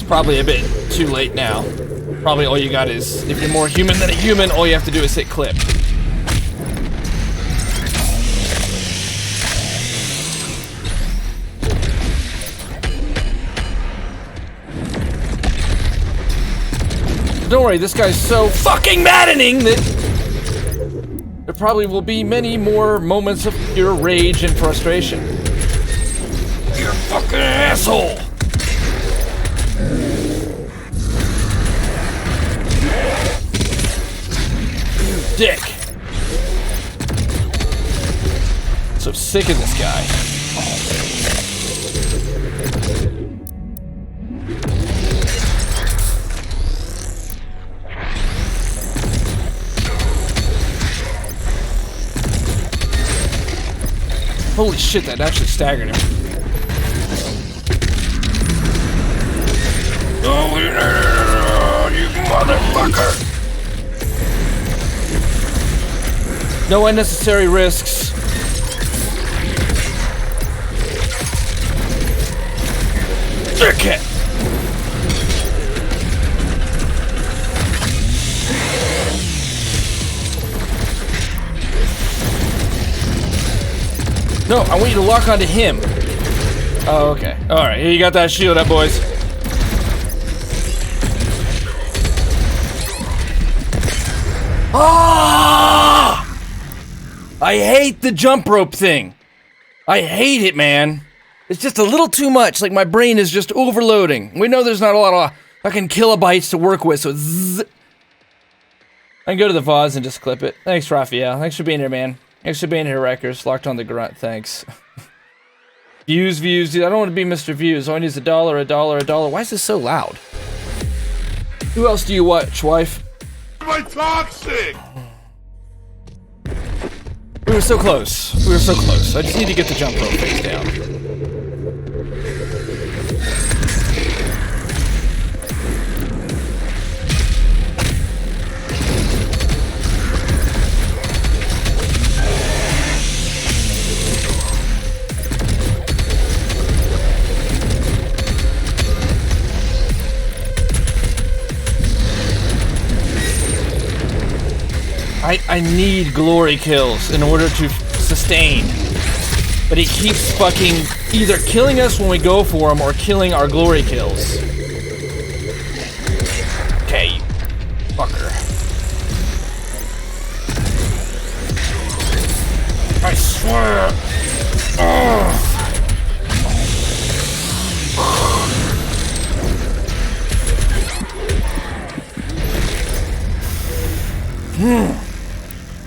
probably a bit too late now. Probably all you got is, if you're more human than a human, all you have to do is hit clip. Don't worry, this guy's so fucking maddening that there probably will be many more moments of pure rage and frustration. You're a fucking asshole! You dick! So sick of this guy. Holy shit, that actually staggered him. Oh, you motherfucker! No unnecessary risks. Dickhead! No, I want you to lock onto him. Oh, okay. Alright, here you got that shield up, boys. Ah! I hate the jump rope thing. I hate it, man. It's just a little too much, like my brain is just overloading. We know there's not a lot of fucking kilobytes to work with, so zzz. I can go to the vase and just clip it. Thanks, Raphael. Thanks for being here, man. Thanks for being here, Wreckers. Locked on the grunt, thanks. Views. I don't want to be Mr. Views. All I need is $1, $1. Why is this so loud? Who else do you watch, wife? Am I toxic? We were so close. We were so close. I just need to get the jump rope face down. I need glory kills in order to sustain. But he keeps fucking either killing us when we go for him or killing our glory kills. Okay, you fucker. I swear.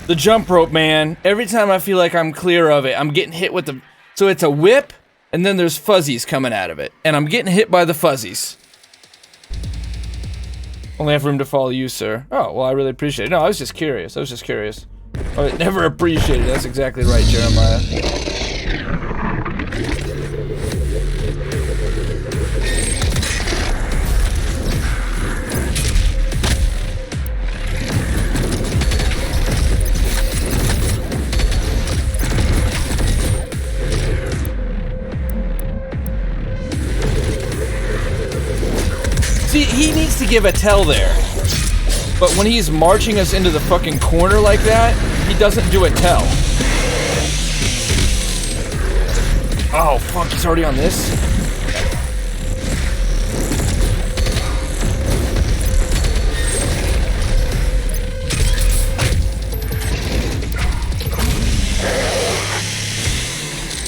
The jump rope, man. Every time I feel like I'm clear of it, I'm getting hit with the... So it's a whip, and then there's fuzzies coming out of it. And I'm getting hit by the fuzzies. Only have room to follow you, sir. Oh, well, I really appreciate it. No, I was just curious. Oh, never appreciated. That's exactly right, Jeremiah. See, he needs to give a tell there. But when he's marching us into the fucking corner like that, he doesn't do a tell. Oh, fuck, he's already on this?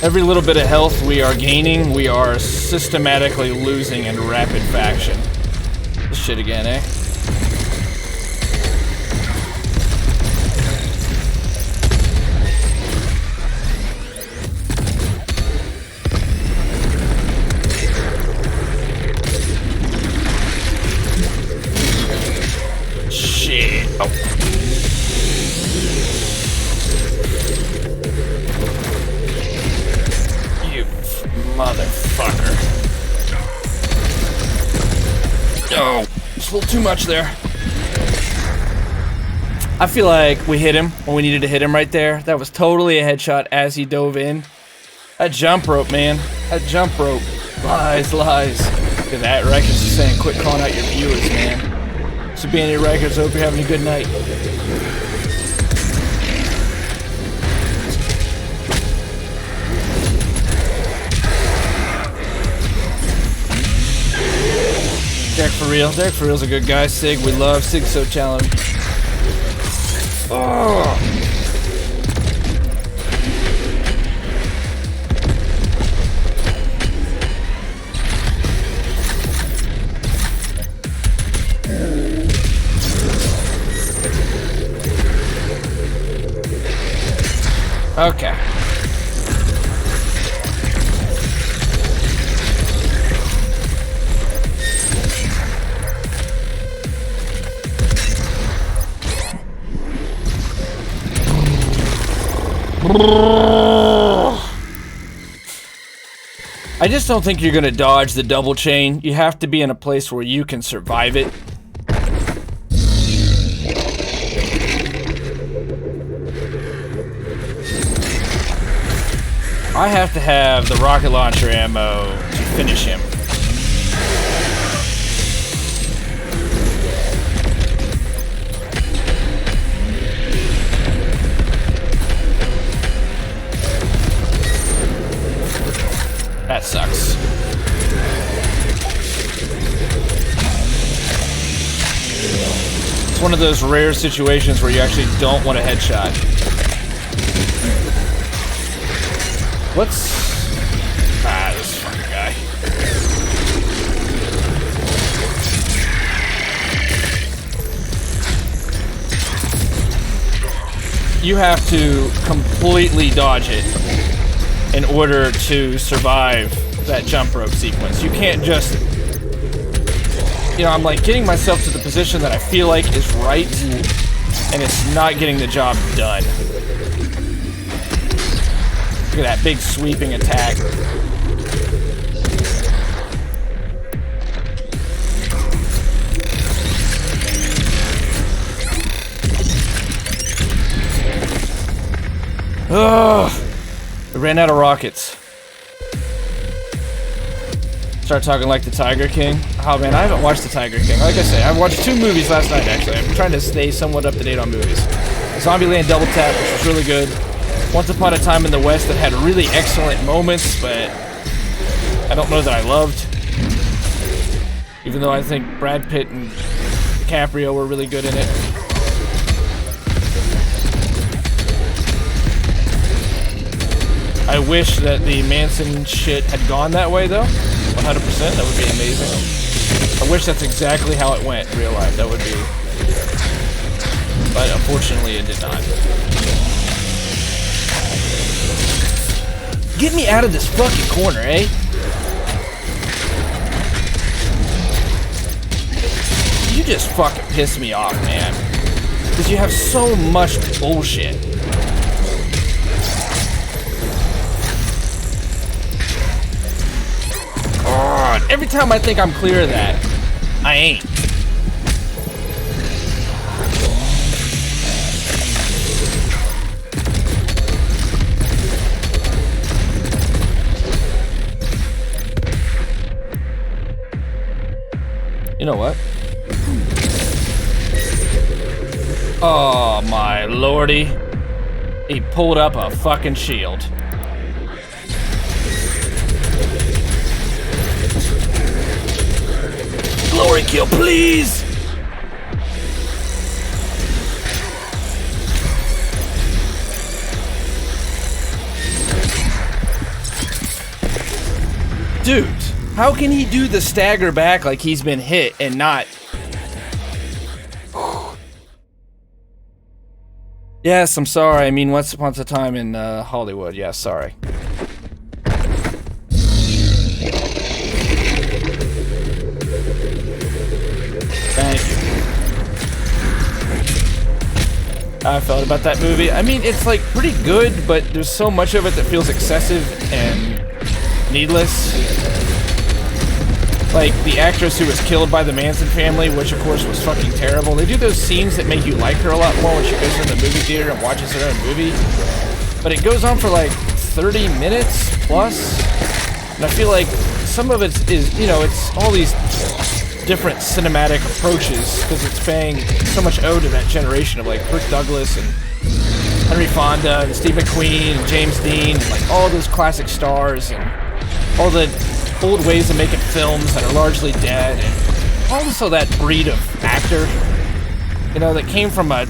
Every little bit of health we are gaining, we are systematically losing in rapid faction. This shit again, eh? Shit. Oh. You motherfucker. Oh, just a little too much there. I feel like we hit him when we needed to hit him right there. That was totally a headshot as he dove in. That jump rope, man. That jump rope. Lies. Look at that, Records is saying, quit calling out your viewers, man. Sabini Records, hope you're having a good night. Derek for real's a good guy. Sig, we love Sig so challenge. Oh. Okay. I just don't think you're gonna dodge the double chain. You have to be in a place where you can survive it. I have to have the rocket launcher ammo to finish him. That sucks. It's one of those rare situations where you actually don't want a headshot. This fucking guy. You have to completely dodge it in order to survive that jump rope sequence. You can't just, you know, I'm like getting myself to the position that I feel like is right, and it's not getting the job done. Look at that big sweeping attack. Ugh. We ran out of rockets. Start talking like the Tiger King. Oh man, I haven't watched the Tiger King. Like I said, I watched 2 movies last night actually. I'm trying to stay somewhat up to date on movies. Zombieland Double Tap, which was really good. Once Upon a Time in the West that had really excellent moments, but I don't know that I loved. Even though I think Brad Pitt and DiCaprio were really good in it. I wish that the Manson shit had gone that way, though. 100%, that would be amazing. I wish that's exactly how it went in real life. That would be... But unfortunately, it did not. Get me out of this fucking corner, eh? You just fucking piss me off, man. Because you have so much bullshit. God, every time I think I'm clear of that, I ain't. You know what? Oh my lordy. He pulled up a fucking shield. Glory kill, please! Dude, how can he do the stagger back like he's been hit and not... Yes, I'm sorry. I mean, once upon a time in Hollywood. Yeah, sorry. Thank you. How I felt about that movie. I mean, it's like pretty good, but there's so much of it that feels excessive and needless. Like the actress who was killed by the Manson family, which of course was fucking terrible. They do those scenes that make you like her a lot more when she goes in the movie theater and watches her own movie. But it goes on for like 30 minutes plus. And I feel like some of it is, you know, it's all these different cinematic approaches because it's paying so much ode to that generation of like Kirk Douglas and Henry Fonda and Steve McQueen and James Dean and like all those classic stars and all the old ways of making films that are largely dead, and also that breed of actor, you know, that came from a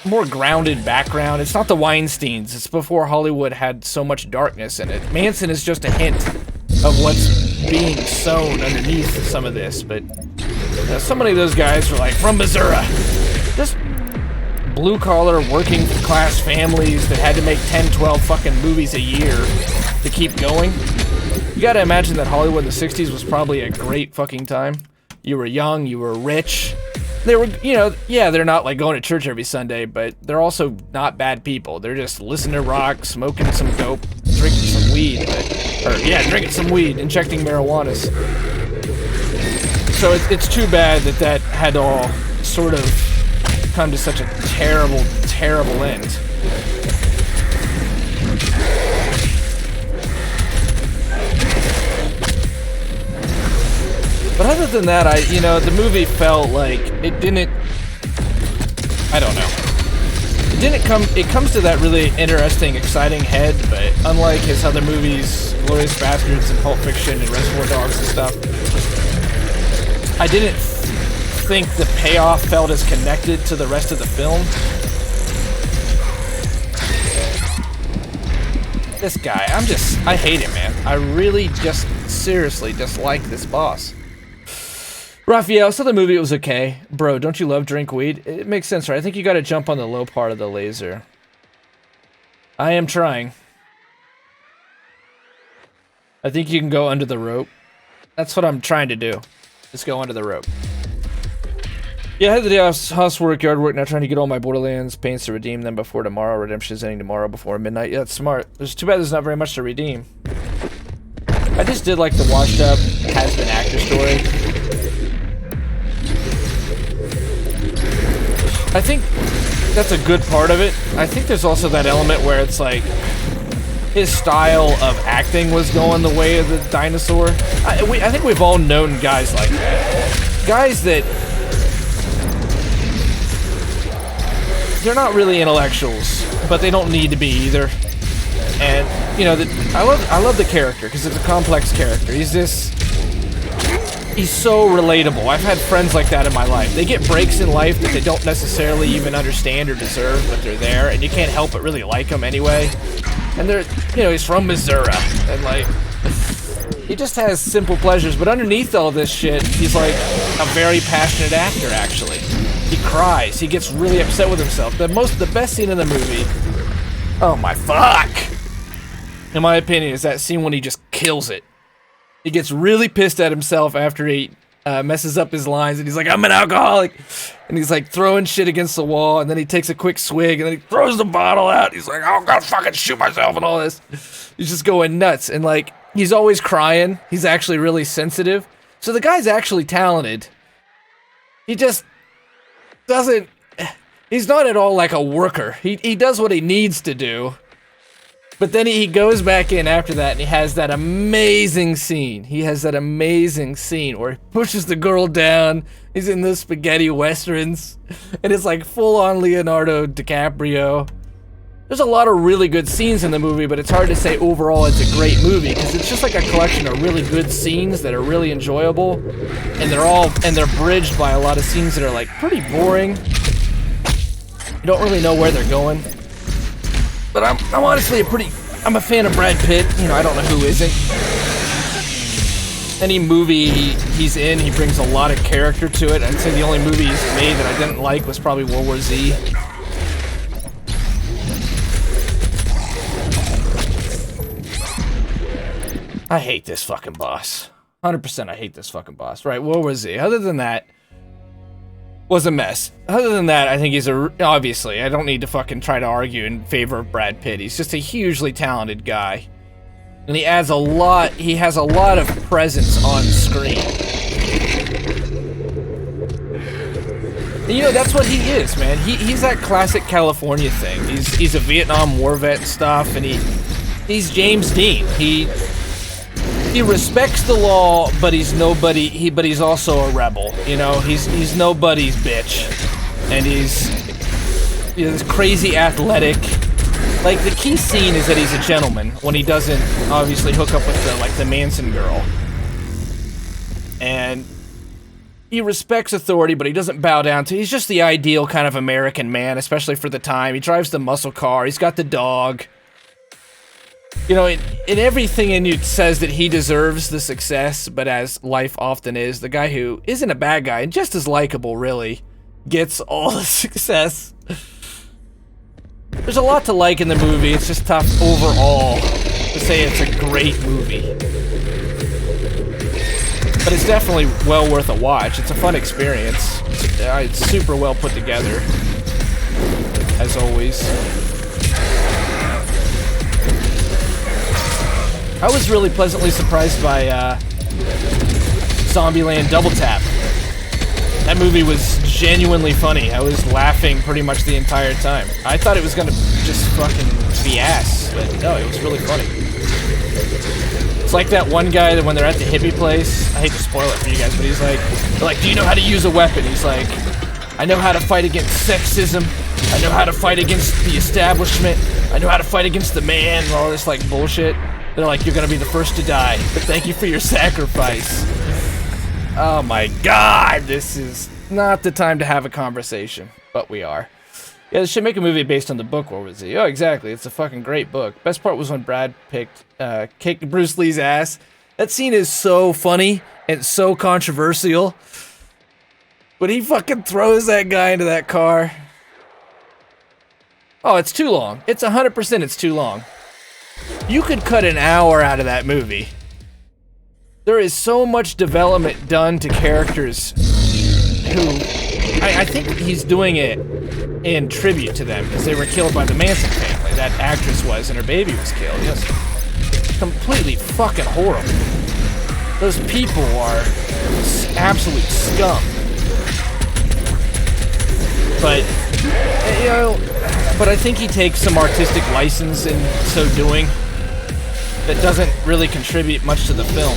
more grounded background. It's not the Weinsteins. It's before Hollywood had so much darkness in it. Manson is just a hint of what's being sown underneath some of this, but you know, so many of those guys were like from Missouri. Just blue-collar, working-class families that had to make 10, 12 fucking movies a year to keep going. You gotta imagine that Hollywood in the 60s was probably a great fucking time. You were young, you were rich. They were, you know, yeah, they're not like going to church every Sunday, but they're also not bad people. They're just listening to rock, smoking some dope, drinking some weed, drinking some weed, injecting marijuanas. So it's too bad that that had all sort of come to such a terrible, terrible end. But other than that, the movie felt like it didn't, I don't know. It comes to that really interesting, exciting head, but unlike his other movies, Glorious Bastards and Pulp Fiction and Reservoir Dogs and stuff, I didn't think the payoff felt as connected to the rest of the film. This guy, I hate him, man. I really just seriously dislike this boss. Raphael, so the movie, it was okay. Bro, don't you love drink weed? It makes sense, right? I think you gotta jump on the low part of the laser. I am trying. I think you can go under the rope. That's what I'm trying to do. Just go under the rope. Yeah, I had the day off, housework, yard work, now trying to get all my Borderlands paints to redeem them before tomorrow. Redemption is ending tomorrow before midnight. Yeah, that's smart. There's too bad there's not very much to redeem. I just did like the washed up, has-been actor story. I think that's a good part of it. I think there's also that element where it's like his style of acting was going the way of the dinosaur. I think we've all known guys like that. Guys that they're not really intellectuals, but they don't need to be either. And you know, I love the character because it's a complex character. He's so relatable. I've had friends like that in my life. They get breaks in life that they don't necessarily even understand or deserve, but they're there, and you can't help but really like them anyway. And they're, you know, he's from Missouri, and like, he just has simple pleasures, but underneath all this shit, he's like a very passionate actor, actually. He cries, he gets really upset with himself. The best scene in the movie, oh my fuck, in my opinion, is that scene when he just kills it. He gets really pissed at himself after he messes up his lines, and he's like, I'm an alcoholic, and he's like throwing shit against the wall, and then he takes a quick swig, and then he throws the bottle out. He's like, I'm gonna fucking shoot myself and all this. He's just going nuts, and like, he's always crying. He's actually really sensitive. So the guy's actually talented. He just doesn't, he's not at all like a worker. He does what he needs to do. But then he goes back in after that, and he has that amazing scene. He has that amazing scene where he pushes the girl down. He's in the spaghetti westerns, and it's like full-on Leonardo DiCaprio. There's a lot of really good scenes in the movie, but it's hard to say overall it's a great movie because it's just like a collection of really good scenes that are really enjoyable, and they're bridged by a lot of scenes that are like pretty boring. You don't really know where they're going. But I'm honestly I'm a fan of Brad Pitt. You know, I don't know who isn't. Any movie he's in, he brings a lot of character to it. I'd say the only movie he's made that I didn't like was probably World War Z. I hate this fucking boss. 100% I hate this fucking boss. Right, World War Z. Other than that, was a mess. Other than that, I think he's obviously, I don't need to fucking try to argue in favor of Brad Pitt. He's just a hugely talented guy. And he has a lot of presence on screen. And, you know, that's what he is, man. He's that classic California thing. He's a Vietnam War vet and stuff, and he's James Dean. He's he respects the law, but he's nobody. But he's also a rebel. You know, he's nobody's bitch, and he's this crazy athletic. Like, the key scene is that he's a gentleman when he doesn't obviously hook up with the Manson girl, and he respects authority, but he doesn't bow down to. He's just the ideal kind of American man, especially for the time. He drives the muscle car. He's got the dog. You know, in everything in you says that he deserves the success, but as life often is, the guy who isn't a bad guy and just as likable, really, gets all the success. There's a lot to like in the movie. It's just tough overall to say it's a great movie. But it's definitely well worth a watch. It's a fun experience. It's super well put together, as always. I was really pleasantly surprised by Zombieland Double Tap. That movie was genuinely funny. I was laughing pretty much the entire time. I thought it was gonna just fucking be ass, but no, it was really funny. It's like that one guy that when they're at the hippie place, I hate to spoil it for you guys, but he's like, they're like, do you know how to use a weapon? He's like, I know how to fight against sexism. I know how to fight against the establishment. I know how to fight against the man and all this like bullshit. They're like, you're gonna be the first to die, but thank you for your sacrifice. Oh my god, this is not the time to have a conversation, but we are. Yeah, they should make a movie based on the book. What was it? Oh, exactly. It's a fucking great book. Best part was when Brad kicked Bruce Lee's ass. That scene is so funny and so controversial. But he fucking throws that guy into that car. Oh, it's too long. It's 100% it's too long. You could cut an hour out of that movie. There is so much development done to characters who... I think he's doing it in tribute to them because they were killed by the Manson family. That actress was, and her baby was killed. Yes. Completely fucking horrible. Those people are absolute scum. But, you know, but I think he takes some artistic license in so doing that doesn't really contribute much to the film.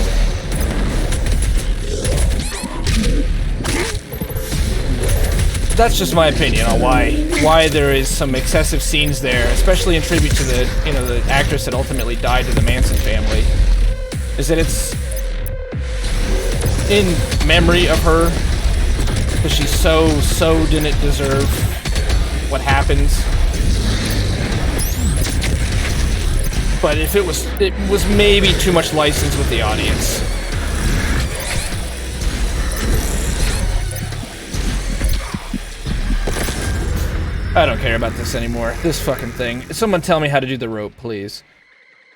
That's just my opinion on why there is some excessive scenes there, especially in tribute to the the actress that ultimately died to the Manson family. Is that it's in memory of her because she so didn't deserve what happens. But if it was maybe too much license with the audience. I don't care about this anymore. This fucking thing. Someone tell me how to do the rope, please.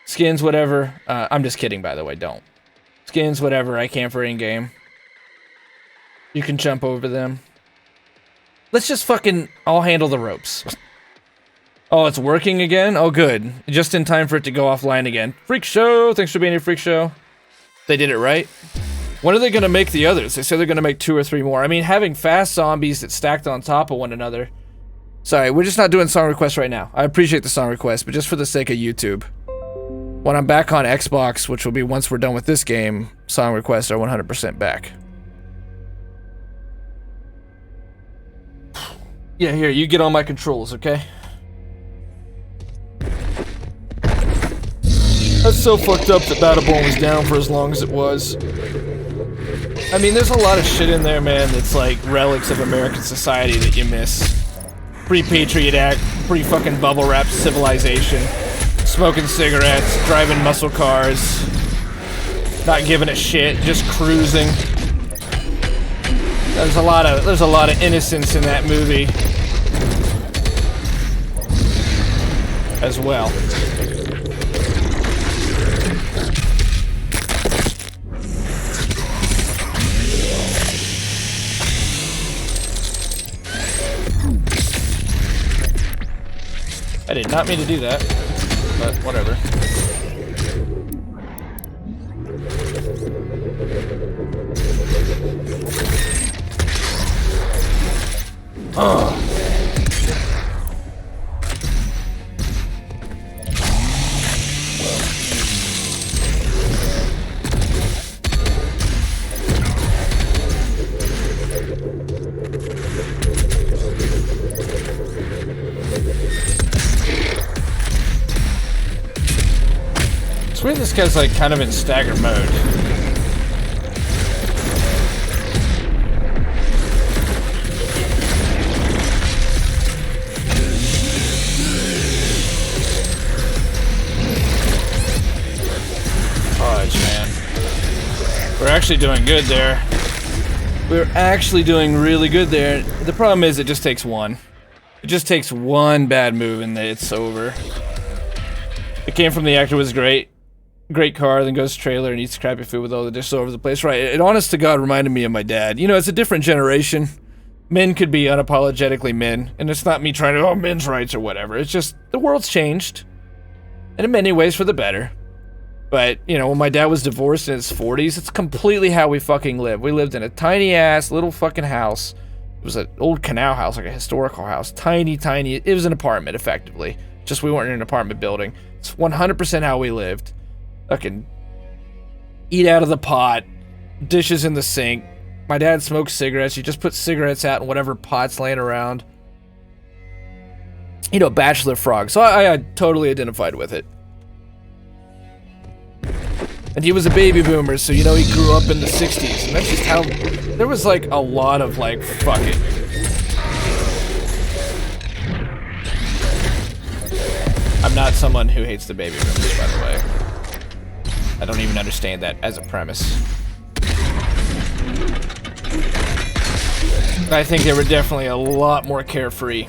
Skins, whatever. I'm just kidding, by the way. Don't. Skins, whatever. I can for in-game. You can jump over them. Let's just fucking... I'll handle the ropes. Oh, it's working again? Oh, good. Just in time for it to go offline again. Freak Show! Thanks for being here, Freak Show. They did it right. When are they gonna make the others? They said they're gonna make 2 or 3 more. I mean, having fast zombies that stacked on top of one another... Sorry, we're just not doing song requests right now. I appreciate the song requests, but just for the sake of YouTube. When I'm back on Xbox, which will be once we're done with this game, song requests are 100% back. Yeah, here, you get on my controls, okay? That's so fucked up that Battleborn was down for as long as it was. I mean, there's a lot of shit in there, man, that's like relics of American society that you miss. Pre-Patriot Act, pre-fucking bubble wrap civilization, smoking cigarettes, driving muscle cars, not giving a shit, just cruising. There's a lot of innocence in that movie as well. I did not mean to do that, but whatever. Ugh. weird this guy's like kind of in stagger mode. Fudge, man. We're actually doing good there. We're actually doing really good there. The problem is it just takes one. It just takes one bad move and it's over. It came from the actor was great. Great car, then goes to trailer and eats crappy food with all the dishes all over the place. Right, it honest to God reminded me of my dad. You know, it's a different generation. Men could be unapologetically men. And it's not me trying to, oh, men's rights or whatever. It's just, the world's changed. And in many ways for the better. But, you know, when my dad was divorced in his 40s, it's completely how we fucking lived. We lived in a tiny-ass little fucking house. It was an old canal house, like a historical house. Tiny, tiny. It was an apartment, effectively. Just we weren't in an apartment building. It's 100% how we lived. Fucking eat out of the pot. Dishes in the sink. My dad smoked cigarettes. You just put cigarettes out in whatever pot's laying around. You know, bachelor frog. So I totally identified with it. And he was a baby boomer, so you know he grew up in the 60s. And that's just how... There was like a lot of like, fuck it. I'm not someone who hates the baby boomers, by the way. I don't even understand that as a premise. I think they were definitely a lot more carefree.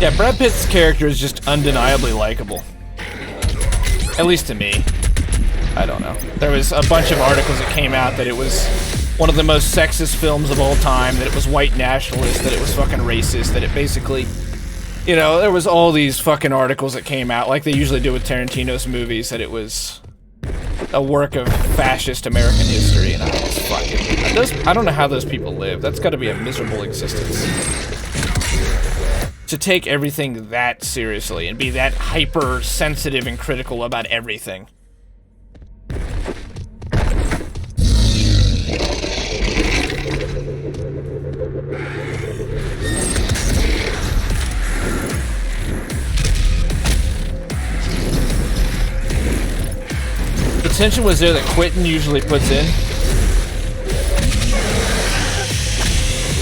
Yeah, Brad Pitt's character is just undeniably likable. At least to me. I don't know. There was a bunch of articles that came out that it was one of the most sexist films of all time, that it was white nationalist, that it was fucking racist, that it basically... You know, there was all these fucking articles that came out, like they usually do with Tarantino's movies, that it was a work of fascist American history, and I was fucking... I don't know how those people live. That's gotta be a miserable existence. To take everything that seriously and be that hypersensitive and critical about everything. The tension was there that Quentin usually puts in.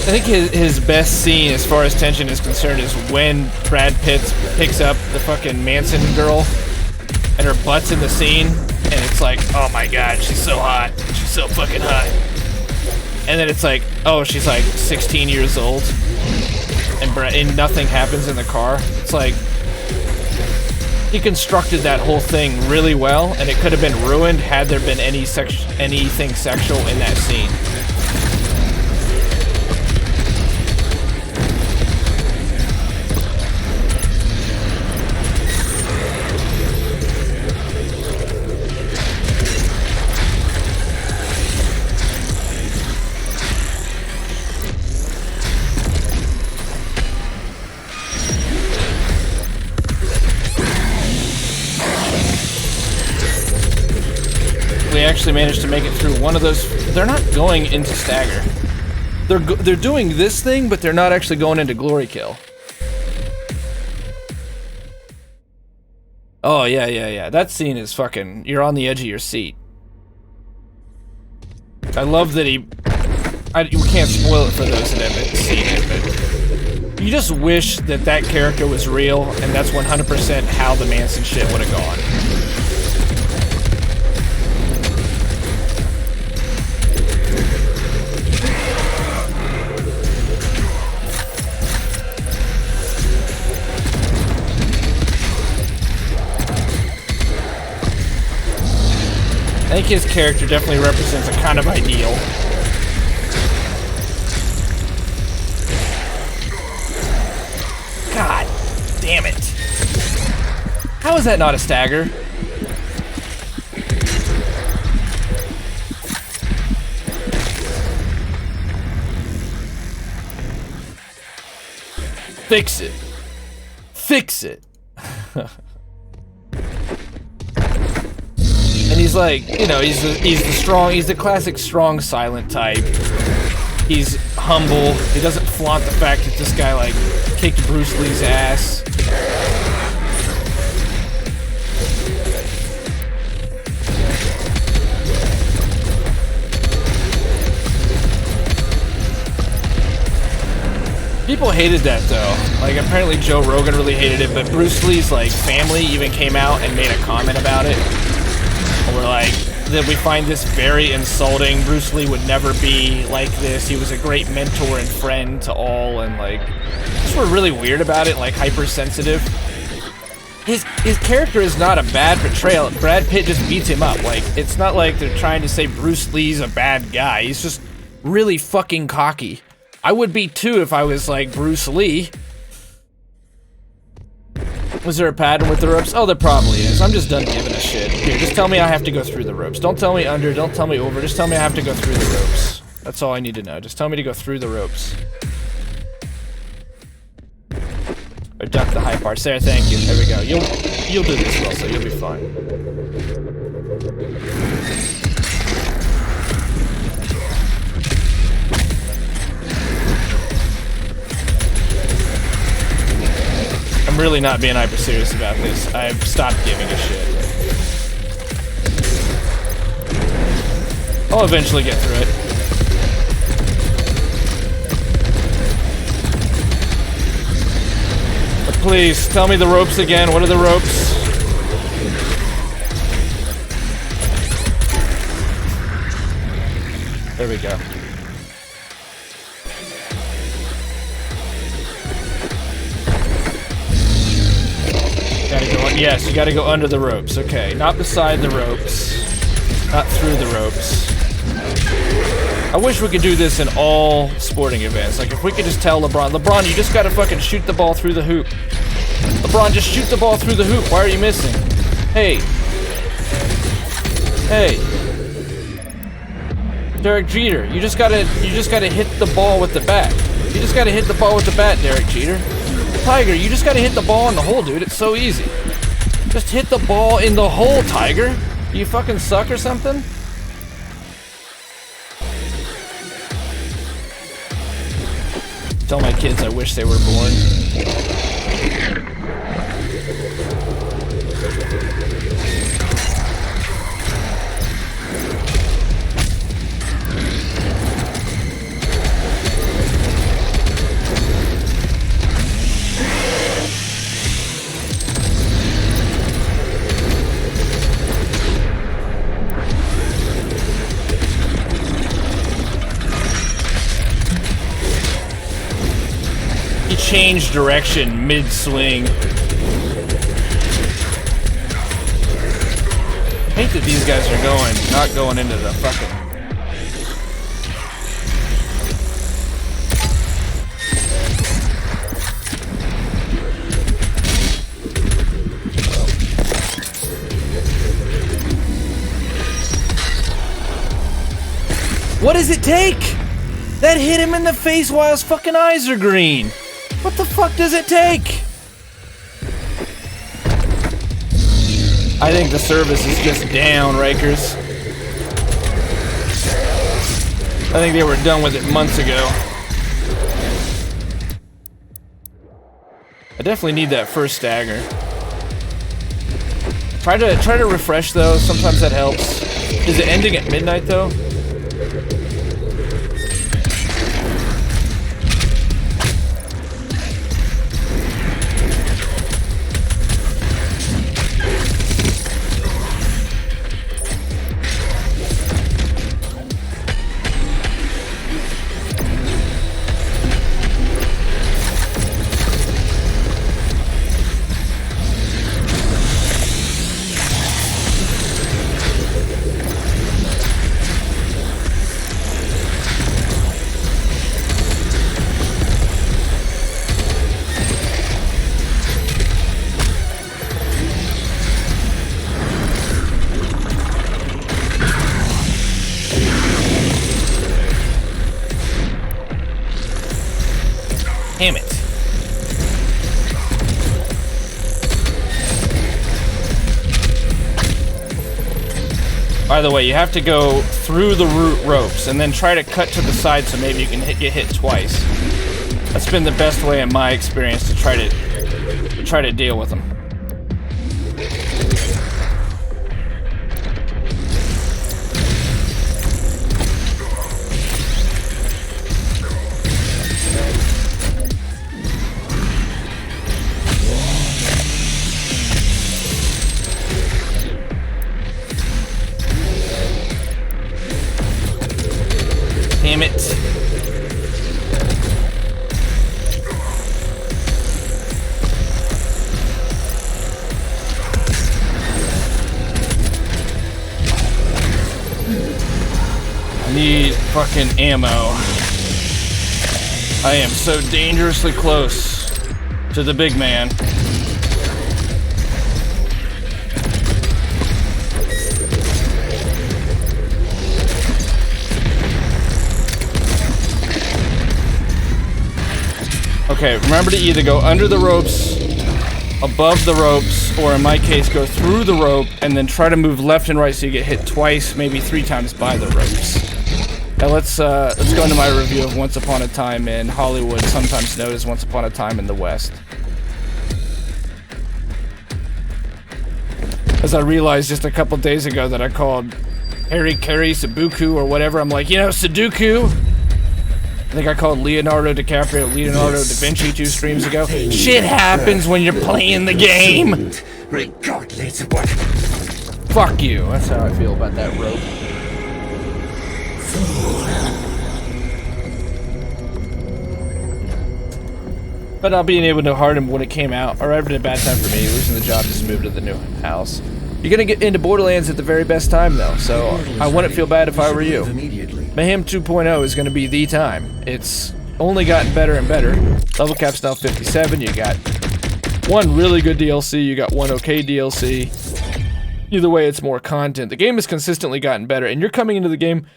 I think his best scene as far as tension is concerned is when Brad Pitt picks up the fucking Manson girl and her butt's in the scene and it's like, oh my god, she's so hot. She's so fucking hot. And then it's like, oh, she's like 16 years old and nothing happens in the car. It's like, he constructed that whole thing really well and it could have been ruined had there been anything sexual in that scene. Actually managed to make it through one of those. They're not going into stagger. They're doing this thing, but they're not actually going into glory kill. Oh yeah. That scene is fucking. You're on the edge of your seat. I love that we can't spoil it for those that haven't seen it, but you just wish that character was real, and that's 100% how the Manson shit would have gone. I think his character definitely represents a kind of ideal. God damn it. How is that not a stagger? Fix it. Fix it. he's like, you know, he's the classic strong, silent type. He's humble. He doesn't flaunt the fact that this guy, like, kicked Bruce Lee's ass. People hated that, though. Like, apparently Joe Rogan really hated it, but Bruce Lee's, like, family even came out and made a comment about it. We're like, that we find this very insulting. Bruce Lee would never be like this. He was a great mentor and friend to all, and, like, just were really weird about it, like, hypersensitive. His character is not a bad portrayal. Brad Pitt just beats him up. Like, it's not like they're trying to say Bruce Lee's a bad guy. He's just really fucking cocky. I would be too if I was like Bruce Lee. Was there a pattern with the ropes? Oh, there probably is. I'm just done giving a shit. Here, just tell me I have to go through the ropes. Don't tell me under, don't tell me over. Just tell me I have to go through the ropes. That's all I need to know. Just tell me to go through the ropes. Or duck the high parts. There, thank you. There we go. You'll do this well, so you'll be fine. I'm really not being hyper serious about this. I've stopped giving a shit. I'll eventually get through it. But please, tell me the ropes again. What are the ropes? There we go. Yes, you gotta go under the ropes. Okay, not beside the ropes. Not through the ropes. I wish we could do this in all sporting events. Like, if we could just tell LeBron, you just gotta fucking shoot the ball through the hoop. LeBron, just shoot the ball through the hoop. Why are you missing? Hey. Hey. Derek Jeter, you just gotta hit the ball with the bat. You just gotta hit the ball with the bat, Derek Jeter. Tiger, you just gotta hit the ball in the hole, dude. It's so easy. Just hit the ball in the hole, Tiger. You fucking suck or something? Tell my kids I wish they were born. Change direction mid-swing. I hate that these guys are not going into the fucking... What does it take? That hit him in the face while his fucking eyes are green. What the fuck does it take? I think the service is just down, Rikers. I think they were done with it months ago. I definitely need that first stagger. Try to refresh though, sometimes that helps. Is it ending at midnight though? By the way, you have to go through the ropes and then try to cut to the side so maybe you can get hit twice. That's been the best way in my experience to try to deal with them. Damn it. I need fucking ammo. I am so dangerously close to the big man. Okay, remember to either go under the ropes, above the ropes, or in my case, go through the rope and then try to move left and right so you get hit twice, maybe 3 times by the ropes. Now let's go into my review of Once Upon a Time in Hollywood, sometimes known as Once Upon a Time in the West. As I realized just a couple days ago that I called Harry Carey Sudoku or whatever, I'm like, you know, Sudoku? I think I called Leonardo DiCaprio Leonardo da Vinci 2 streams ago. Shit happens when you're playing the game! Regardless of what. Fuck you, that's how I feel about that rope. But not being able to hard him when it came out arrived at a bad time for me. Losing the job, just moved to the new house. You're gonna get into Borderlands at the very best time though, so I wouldn't feel bad if I were you. Mayhem 2.0 is gonna be the time. It's only gotten better and better. Level cap's now 57, you got 1 really good DLC, you got 1 okay DLC. Either way, it's more content. The game has consistently gotten better, and you're coming into the game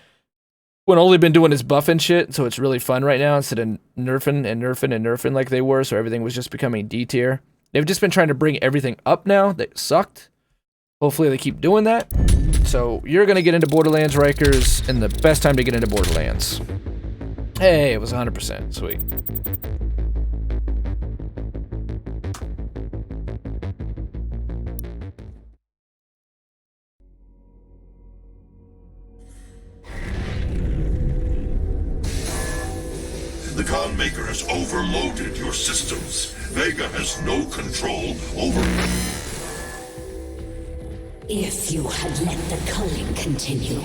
when all they've been doing is buffing shit, so it's really fun right now instead of nerfing like they were, so everything was just becoming D tier. They've just been trying to bring everything up now that sucked. Hopefully they keep doing that. So you're gonna get into Borderlands, Rikers, and the best time to get into Borderlands. Hey, it was 100%, sweet. The Khan Maker has overloaded your systems. Vega has no control over... If you had let the culling continue,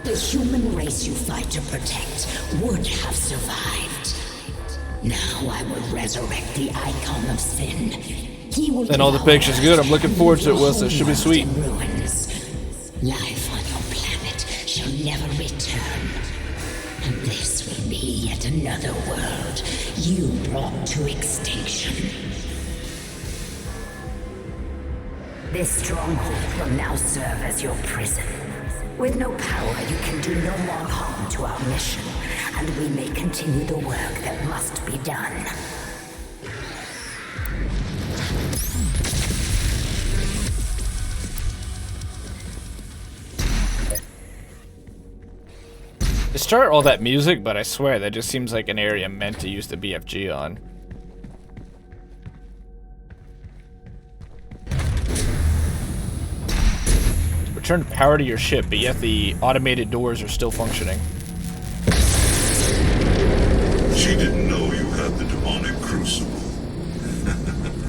the human race you fight to protect would have survived. Now I will resurrect the icon of sin. He will and all the pictures good. I'm looking forward to it, Wilson. It should be sweet. Ruins. Life on your planet shall never return. And this will be yet another world you brought to extinction. This stronghold will now serve as your prison. With no power, you can do no more harm to our mission, and we may continue the work that must be done. They start all that music, but I swear that just seems like an area meant to use the BFG on. Return power to your ship, but yet the automated doors are still functioning. She didn't know you had the demonic crucible.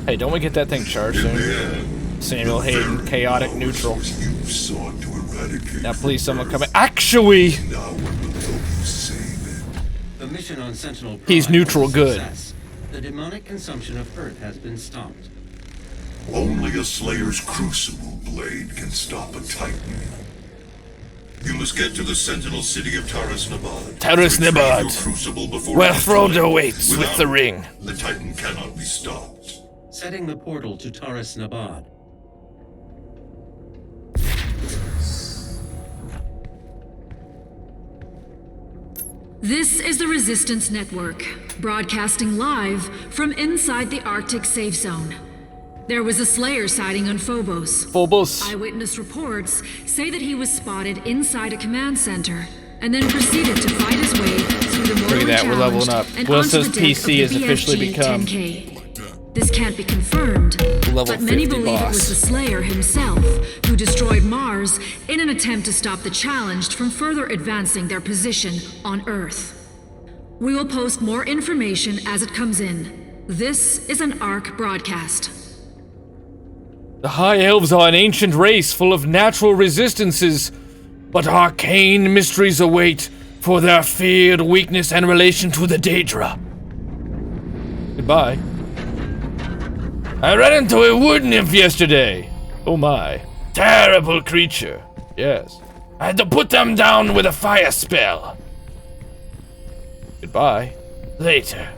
Hey, don't we get that thing charged soon? Samuel Hayden, chaotic neutral. You sought to eradicate. Now please, someone come in. Actually! Now we will help you save it. The mission on Sentinel Prime He's neutral was a good. success. The demonic consumption of Earth has been stopped. Only a Slayer's Crucible blade can stop a Titan. You must get to the Sentinel city of Taras Nabad. Taras Retrieve Nabad. your Crucible before Where its Frodo time. waits with Without the it, ring. The Titan cannot be stopped. Setting the portal to Taras Nabad. This is the Resistance Network, broadcasting live from inside the Arctic Safe Zone. There was a Slayer sighting on Phobos. Phobos. Eyewitness reports say that he was spotted inside a command center and then proceeded to fight his way through the Look at that, we're leveling up. and Will onto says the deck PC of has the officially BFG become 10K. This can't be confirmed, level but many 50 believe boss. it was the Slayer himself who destroyed Mars in an attempt to stop the Challenged from further advancing their position on Earth. We will post more information as it comes in. This is an ARC broadcast. The High Elves are an ancient race full of natural resistances, but arcane mysteries await for their feared weakness and relation to the Daedra. Goodbye. I ran into a wood nymph yesterday. Oh my. Terrible creature. Yes. I had to put them down with a fire spell. Goodbye. Later.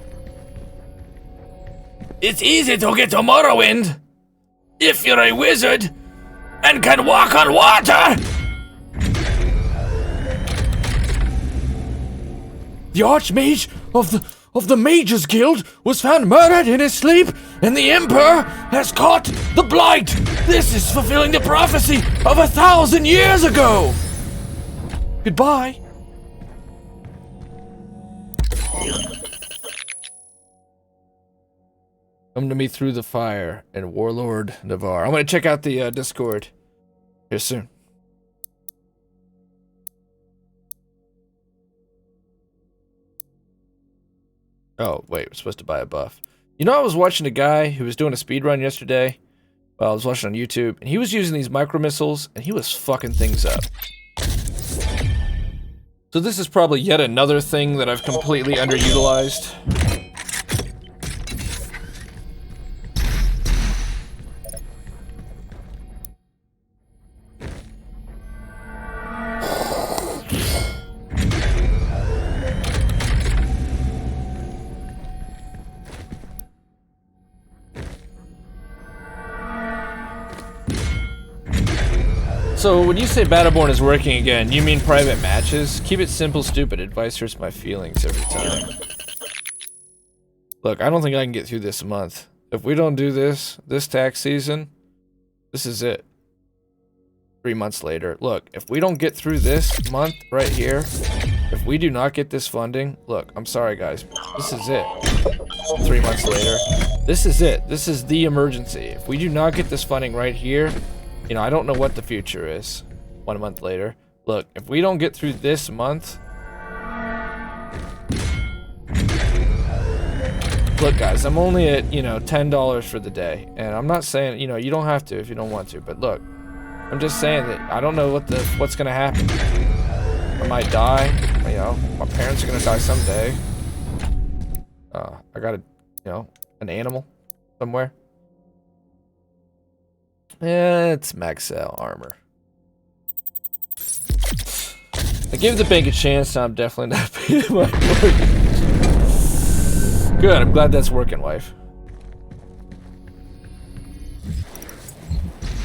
It's easy to get to Morrowind if you're a wizard and can walk on water. The Archmage of the Mages Guild was found murdered in his sleep, and the Emperor has caught the Blight. This is fulfilling the prophecy of 1,000 years ago. Goodbye. Come to me through the fire and Warlord Navarre. I'm gonna check out the Discord here soon. Oh, wait, we're supposed to buy a buff. You know, I was watching a guy who was doing a speedrun yesterday. Well, I was watching on YouTube, and he was using these micro missiles, and he was fucking things up. So this is probably yet another thing that I've completely underutilized. So, when you say Battleborn is working again, you mean private matches? Keep it simple, stupid. Advice hurts my feelings every time. Look, I don't think I can get through this month. If we don't do this tax season, this is it. 3 months later. Look, if we don't get through this month right here, if we do not get this funding, look, I'm sorry guys, this is it. 3 months later, this is it. This is the emergency. If we do not get this funding right here, you know, I don't know what the future is 1 month later. Look, if we don't get through this month... Look, guys, I'm only at, you know, $10 for the day. And I'm not saying, you know, you don't have to if you don't want to. But look, I'm just saying that I don't know what's going to happen. I might die. You know, my parents are going to die someday. I got a, you know, an animal somewhere. Yeah, it's Maxell armor. I give the bank a chance, so I'm definitely not paying my mortgage. Good, I'm glad that's working, wife.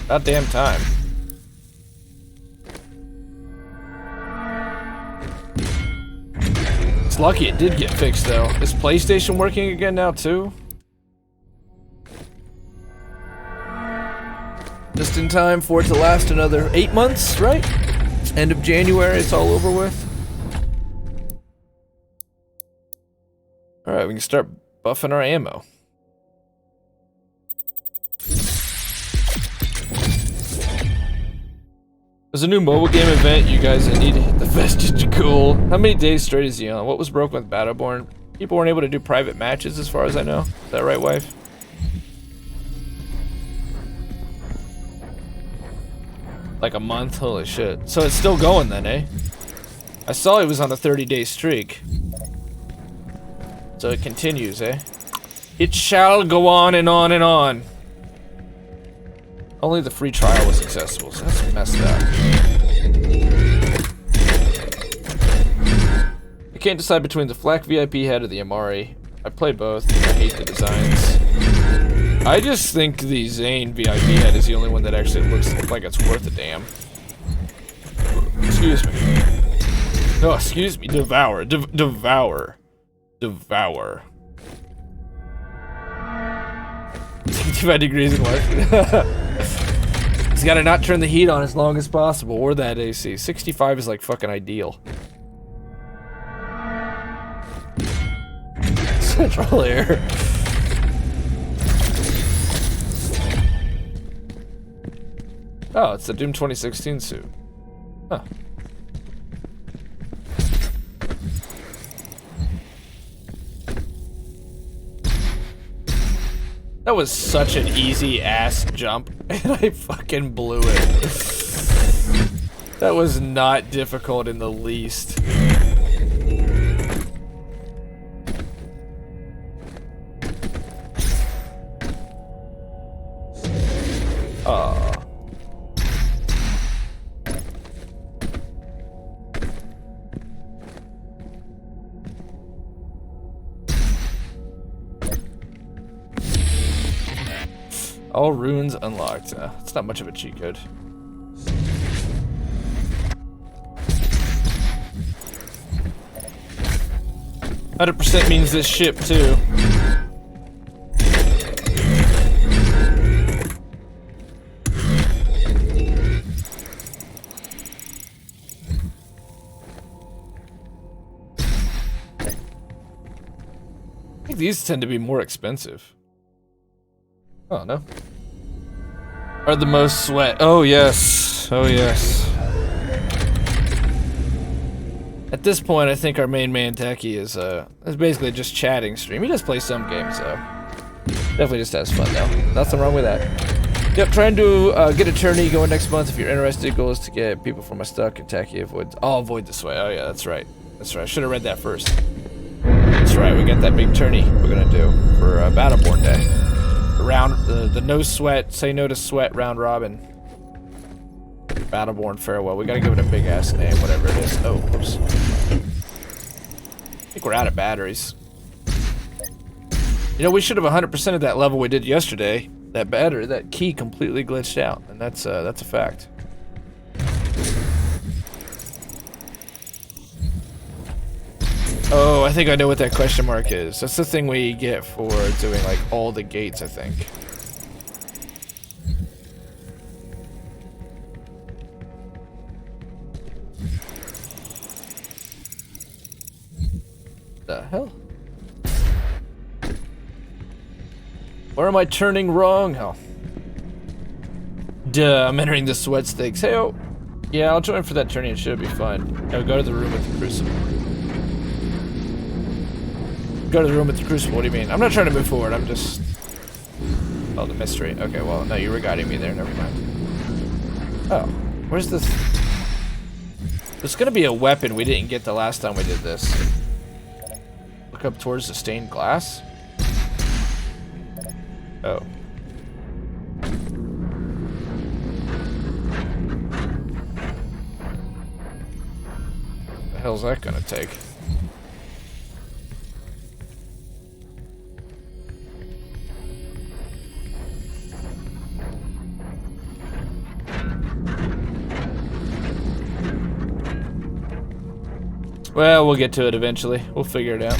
About damn time. It's lucky it did get fixed, though. Is PlayStation working again now, too? Just in time for it to last another 8 months, right? End of January, it's all over with. Alright, we can start buffing our ammo. There's a new mobile game event, you guys that need the Vestige Cool. How many days straight is he on? What was broken with Battleborn? People weren't able to do private matches as far as I know. Is that right, wife? Like a month? Holy shit. So it's still going then, eh? I saw he was on a 30-day streak. So it continues, eh? It shall go on and on and on. Only the free trial was accessible, so that's messed up. I can't decide between the Flak VIP head or the Amari. I play both. I hate the designs. I just think the Zane VIP head is the only one that actually looks like it's worth a damn. Excuse me. No, excuse me. Devour. Devour. Devour. 55 degrees in Washington. He's got to not turn the heat on as long as possible, or that AC. 65 is like fucking ideal. Central air. Oh, it's the Doom 2016 suit. Huh. That was such an easy ass jump, and I fucking blew it. That was not difficult in the least. All runes unlocked. It's not much of a cheat code. %, means this ship too. I think these tend to be more expensive. Oh, no. Are the most sweat. Oh, yes. Oh, yes. At this point, I think our main man, Techie, is basically just chatting stream. He does play some games, though. Definitely just has fun, though. Nothing wrong with that. Yep, trying to get a tourney going next month. If you're interested, goal is to get people from a stuck and Techie avoid. I'll avoid the sweat. Oh, yeah, that's right. That's right. I should have read that first. That's right. We got that big tourney we're going to do for Battleborn Day. The no sweat, say no to sweat round robin. Battleborn farewell. We gotta give it a big ass name, whatever it is. Oh, whoops. I think we're out of batteries. You know, we should have 100% of that level we did yesterday. That key completely glitched out, and that's a fact. Oh, I think I know what that question mark is. That's the thing we get for doing, like, all the gates, I think. The hell? Where am I turning wrong? Oh. Duh, I'm entering the sweat stakes. Hey, oh. Yeah, I'll join for that tourney. It should be fun. No, go to the room with the crucible. Go to the room with the crucible. What do you mean? I'm not trying to move forward. I'm just... Oh, the mystery. Okay, well, no, you were guiding me there. Never mind. Oh, where's this? There's gonna be a weapon we didn't get the last time we did this. Look up towards the stained glass. Oh. What the hell's that gonna take? Well, we'll get to it eventually. We'll figure it out.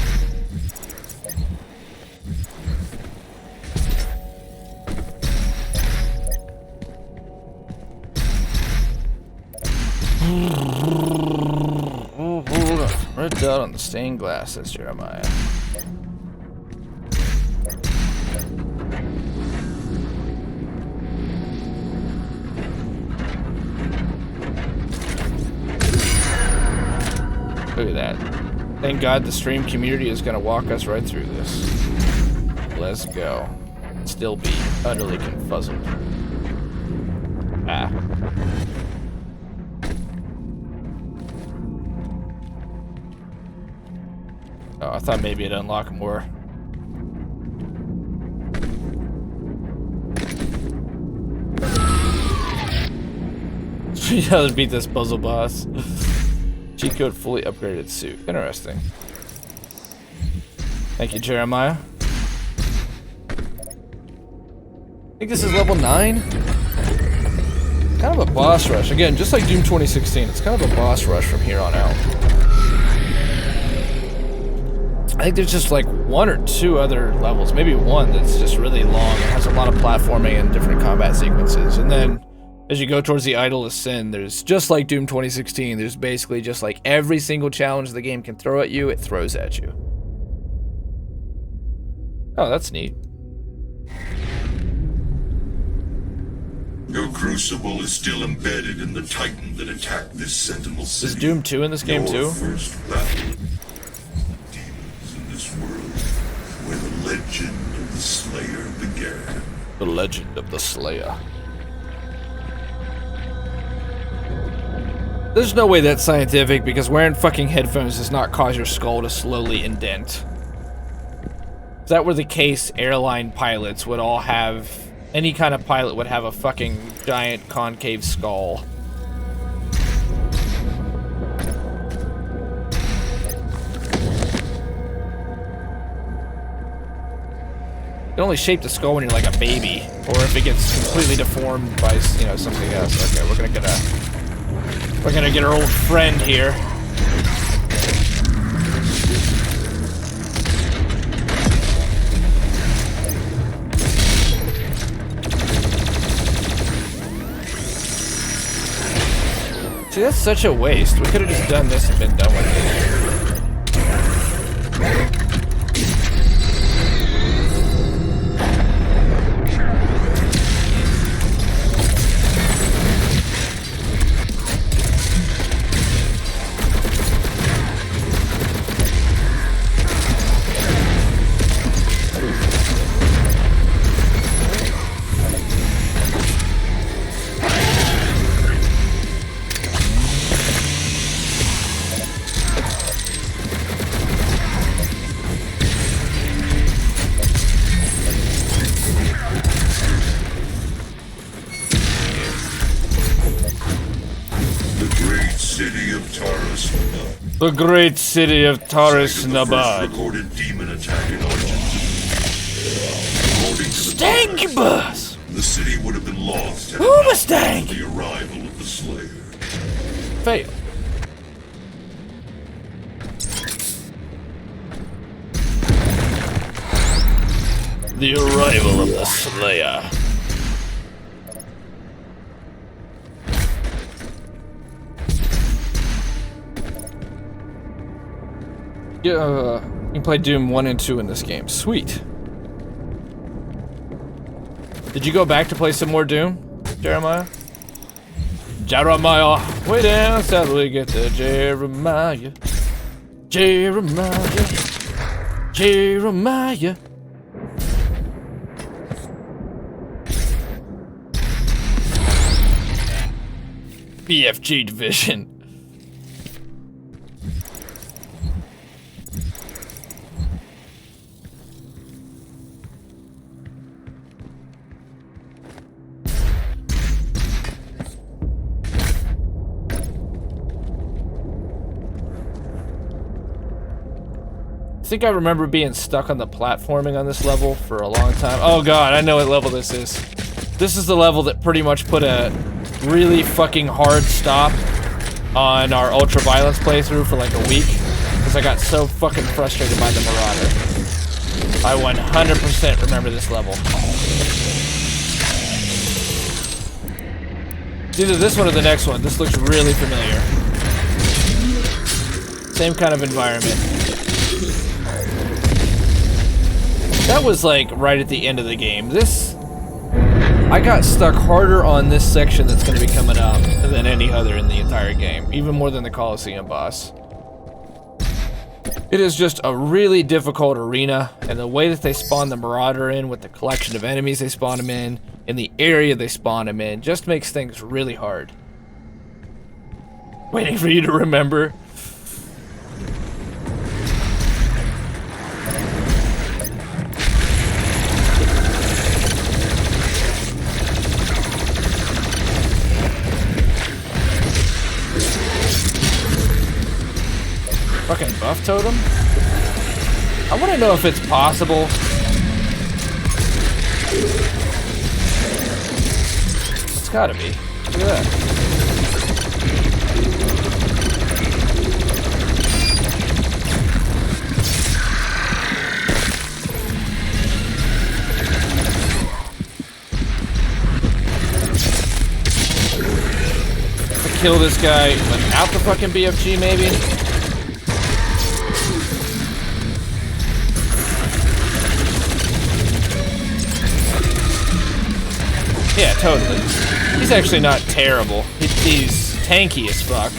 Red dot on the stained glass, says Jeremiah. Look at that. Thank God the stream community is going to walk us right through this. Let's go. Still be utterly confuzzled. Ah. Oh, I thought maybe it'd unlock more. $3 beat this puzzle boss. Cheat code fully upgraded suit. Interesting. Thank you, Jeremiah. I think this is level 9. Kind of a boss rush. Again, just like Doom 2016, it's kind of a boss rush from here on out. I think there's just like 1 or 2 other levels, maybe 1 that's just really long and has a lot of platforming and different combat sequences. And then as you go towards the Idol of Sin, there's just like Doom 2016, there's basically just like every single challenge the game can throw at you, it throws at you. Oh, that's neat. Your crucible is still embedded in the Titan that attacked this Sentinel City. Is Doom 2 in this game too? Your first battle. Demons in this world, where the legend of the Slayer began. The Legend of the Slayer. There's no way that's scientific because wearing fucking headphones does not cause your skull to slowly indent. If that were the case, airline pilots would all have... Any kind of pilot would have a fucking giant concave skull. You can only shape the skull when you're like a baby, or if it gets completely deformed by, you know, something else. Okay, we're gonna get our old friend here. See, that's such a waste. We could have just done this and been done with it. The great city of Taris Nabad. Recorded demon attack in Argentina. According to the Stanky bus! the city would have been lost had it Who not was been stank? for the arrival of the Slayer. Fail. The arrival of the Slayer. Yeah, you can play Doom 1 and 2 in this game. Sweet. Did you go back to play some more Doom, Jeremiah? Jeremiah, way down south we get to Jeremiah. Jeremiah. Jeremiah. BFG division. I think I remember being stuck on the platforming on this level for a long time. Oh god, I know what level this is. This is the level that pretty much put a really fucking hard stop on our Ultra Violence playthrough for like a week. Because I got so fucking frustrated by the Marauder. I 100% remember this level. It's either this one or the next one. This looks really familiar. Same kind of environment. That was like right at the end of the game. I got stuck harder on this section that's going to be coming up than any other in the entire game, even more than the Coliseum boss. It is just a really difficult arena, and the way that they spawn the Marauder in with the collection of enemies they spawn him in the area they spawn him in, just makes things really hard. Waiting for you to remember. Fucking buff totem? I want to know if it's possible. It's gotta be. Look at that. kill this guy without the fucking BFG, maybe? Yeah, totally. He's actually not terrible. He's tanky as fuck.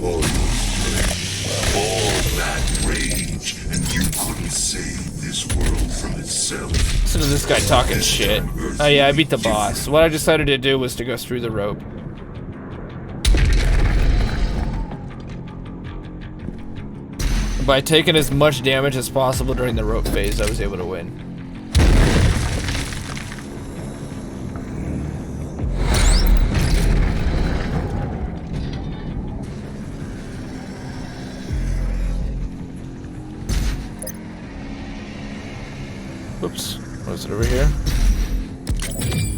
All that rage, and you couldn't save this world from itself. Listen to this guy talking shit. Oh yeah, I beat the boss. What I decided to do was to go through the rope. By taking as much damage as possible during the rope phase, I was able to win. Oops, what is it over here?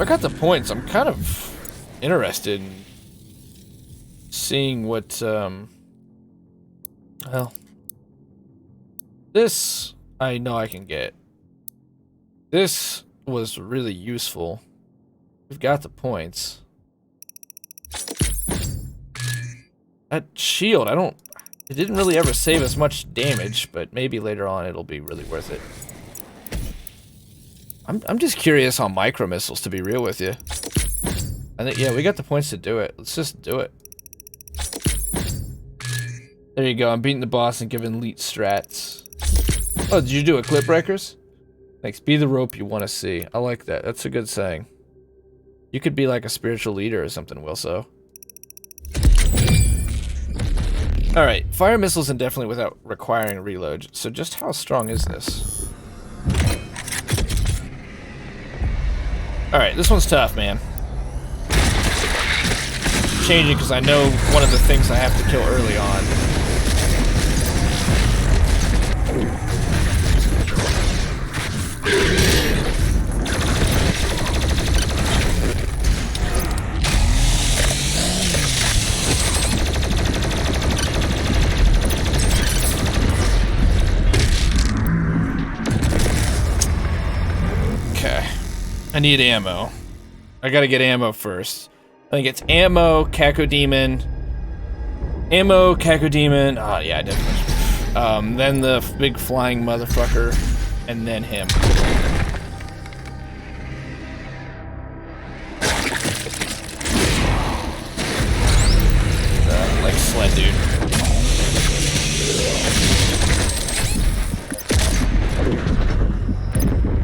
I got the points. I'm kind of interested in seeing what, well, this I know I can get. This was really useful. We've got the points. That shield, it didn't really ever save us much damage, but maybe later on it'll be really worth it. I'm just curious on micro missiles, to be real with you. I think, yeah, we got the points to do it. Let's just do it. There you go. I'm beating the boss and giving elite strats. Oh, did you do it, Clip Breakers? Thanks. Be the rope you want to see. I like that. That's a good saying. You could be like a spiritual leader or something, Wilso. Alright, fire missiles indefinitely without requiring a reload. So just how strong is this? Alright, this one's tough, man. Changing because I know one of the things I have to kill early on. Okay. I need ammo. I gotta get ammo first. I think it's ammo, Cacodemon. Ammo, Cacodemon. Oh, yeah, definitely. Then the big flying motherfucker. And then him. Like sled dude.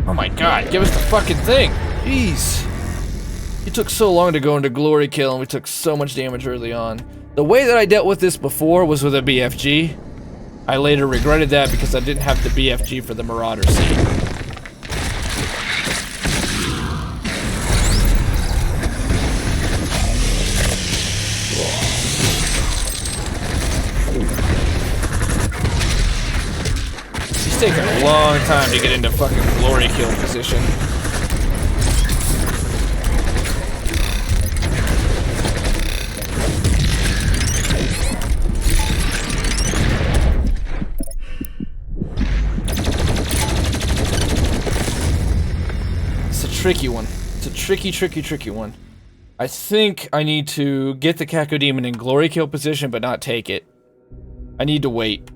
Oh my god, give us the fucking thing! Jeez. It took so long to go into Glory Kill and we took so much damage early on. The way that I dealt with this before was with a BFG. I later regretted that because I didn't have the BFG for the Marauder scene. He's taking a long time to get into fucking Glory Kill position. Tricky one. It's a tricky one. I think I need to get the Cacodemon in Glory Kill position, but not take it. I need to wait.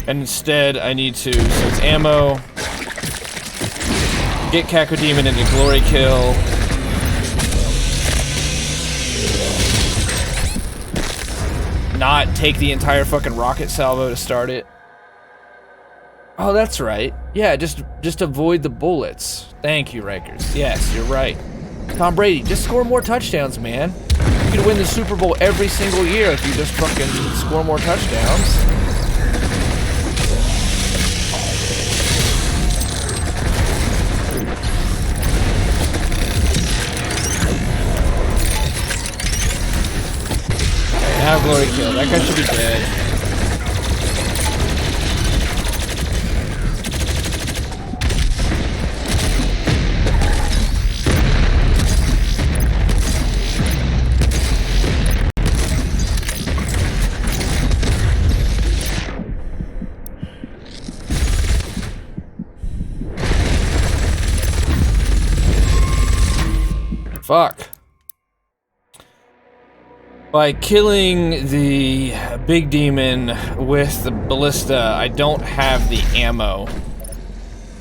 And instead, I need to, so it's ammo, get Cacodemon into Glory Kill. Not take the entire fucking rocket salvo to start it. Oh, that's right. Yeah, just avoid the bullets. Thank you, Rikers. Yes, you're right. Tom Brady, just score more touchdowns, man. You could win the Super Bowl every single year if you just fucking score more touchdowns. Okay, now Glory Kill. That guy should be dead. Fuck. By killing the big demon with the ballista, I don't have the ammo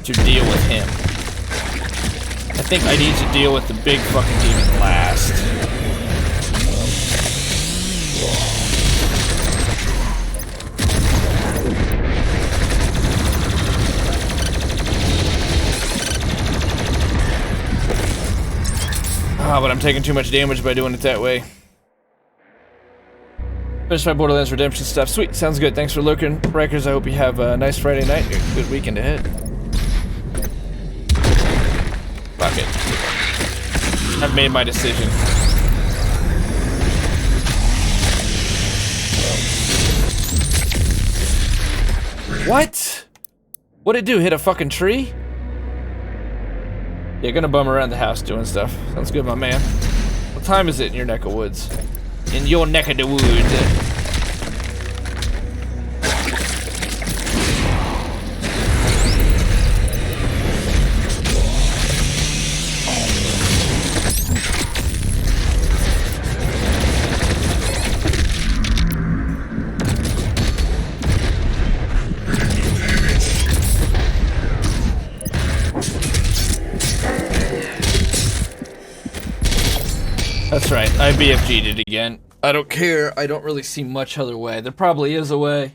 to deal with him. I think I need to deal with the big fucking demon last. Ah, but I'm taking too much damage by doing it that way. Finished my Borderlands Redemption stuff. Sweet, sounds good. Thanks for looking, Rikers. I hope you have a nice Friday night and a good weekend ahead. Fuck it. I've made my decision. What? What'd it do? Hit a fucking tree? Yeah, gonna bum around the house doing stuff. Sounds good, my man. What time is it in your neck of woods? In your neck of the woods. That's right, I BFG'd it again. I don't care, I don't really see much other way. There probably is a way.